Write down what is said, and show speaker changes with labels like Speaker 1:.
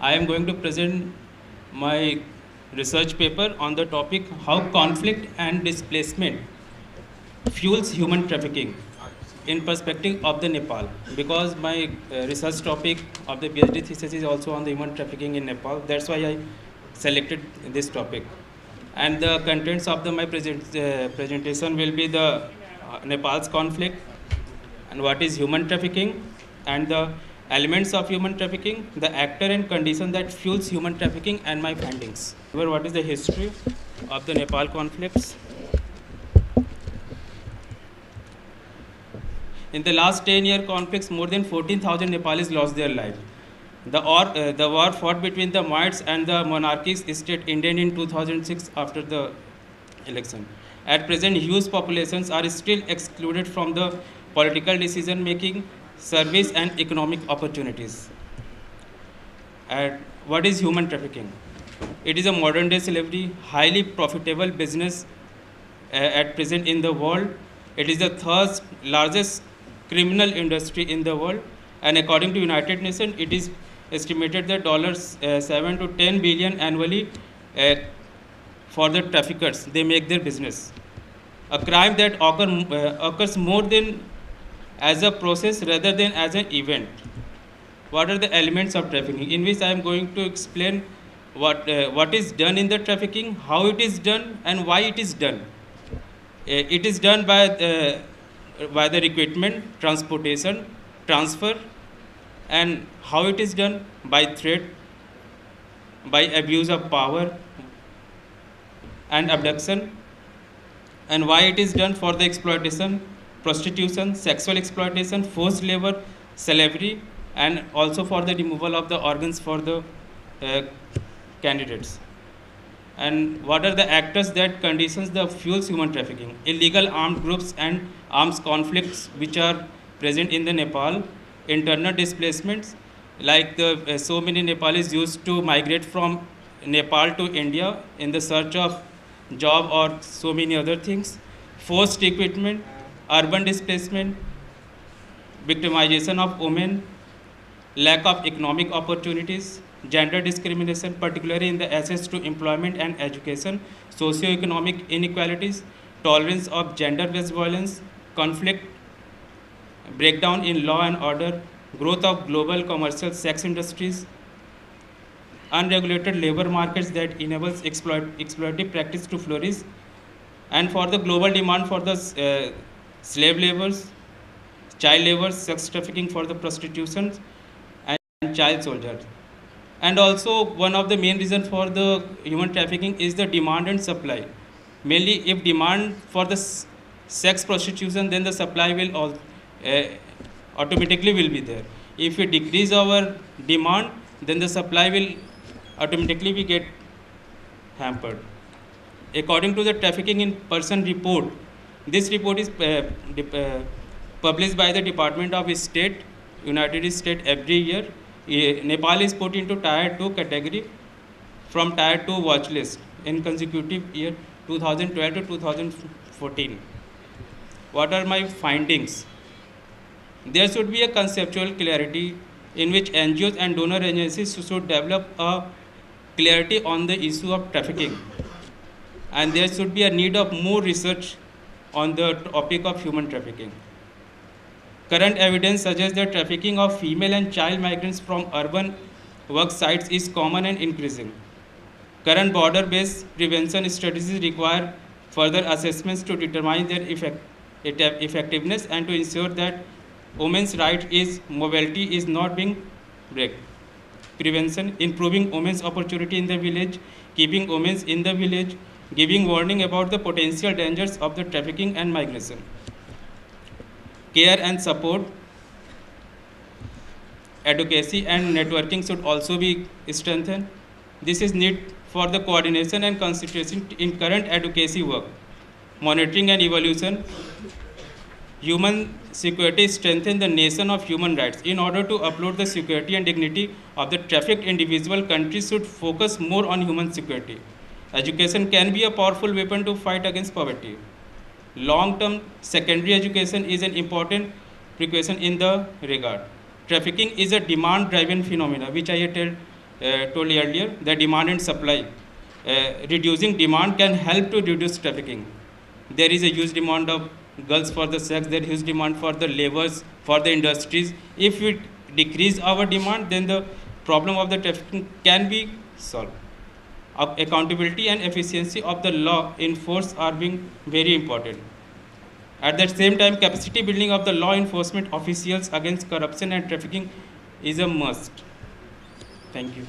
Speaker 1: I am going to present my research paper on the topic how conflict and displacement fuels human trafficking in perspective of the Nepal, because my research topic of the PhD thesis is also on the human trafficking in Nepal. That's why I selected this topic. And the contents of my presentation will be the Nepal's conflict and what is human trafficking and the elements of human trafficking, the actor and condition that fuels human trafficking, and my findings. What is the history of the Nepal conflicts? In the last 10-year conflicts, more than 14,000 Nepalis lost their life. The war fought between the Maoists and the monarchist state ended in 2006 after the election. At present, huge populations are still excluded from the political decision-making, service and economic opportunities. What is human trafficking? It is a modern-day slavery, highly profitable business at present in the world. It is the third largest criminal industry in the world, and according to United Nations, it is estimated that $7 to 10 billion annually for the traffickers. They make their business. A crime that occurs more than as a process rather than as an event. What are the elements of trafficking? In which I am going to explain what is done in the trafficking, how it is done, and why it is done. It is done by the recruitment, transportation, transfer, and how it is done by threat, by abuse of power and abduction, and why it is done for the exploitation, prostitution, sexual exploitation, forced labor, slavery, and also for the removal of the organs for the candidates. And what are the actors that conditions the fuels human trafficking? Illegal armed groups and arms conflicts which are present in the Nepal, internal displacements, like so many Nepalis used to migrate from Nepal to India in the search of job or so many other things, forced recruitment, urban displacement, victimization of women, lack of economic opportunities, gender discrimination, particularly in the access to employment and education, socio-economic inequalities, tolerance of gender-based violence, conflict, breakdown in law and order, growth of global commercial sex industries, unregulated labor markets that enables exploitative practice to flourish, and for the global demand for the slave laborers, child labor, sex trafficking for the prostitution, and child soldiers. And also one of the main reasons for the human trafficking is the demand and supply. Mainly if demand for the sex prostitution, then the supply will automatically will be there. If we decrease our demand, then the supply will automatically be get hampered. According to the Trafficking in Person report, this report is published by the Department of State, United States every year. Nepal is put into Tier 2 category from Tier 2 watch list in consecutive year 2012 to 2014. What are my findings? There should be a conceptual clarity in which NGOs and donor agencies should develop a clarity on the issue of trafficking. And there should be a need of more research on the topic of human trafficking. Current evidence suggests that trafficking of female and child migrants from urban work sites is common and increasing. Current border-based prevention strategies require further assessments to determine their effectiveness and to ensure that women's mobility is not being breached. Prevention, improving women's opportunity in the village, keeping women in the village, giving warning about the potential dangers of the trafficking and migration. Care and support, advocacy and networking should also be strengthened. This is need for the coordination and concentration in current advocacy work. Monitoring and evaluation. Human security strengthen the nation of human rights. In order to uphold the security and dignity of the trafficked individual, countries should focus more on human security. Education can be a powerful weapon to fight against poverty. Long-term secondary education is an important precaution in the regard. Trafficking is a demand-driven phenomenon, which I told told earlier, the demand and supply. Reducing demand can help to reduce trafficking. There is a huge demand of girls for the sex, there is huge demand for the labors, for the industries. If we decrease our demand, then the problem of the trafficking can be solved. Accountability and efficiency of the law enforced are being very important. At the same time, capacity building of the law enforcement officials against corruption and trafficking is a must. Thank you.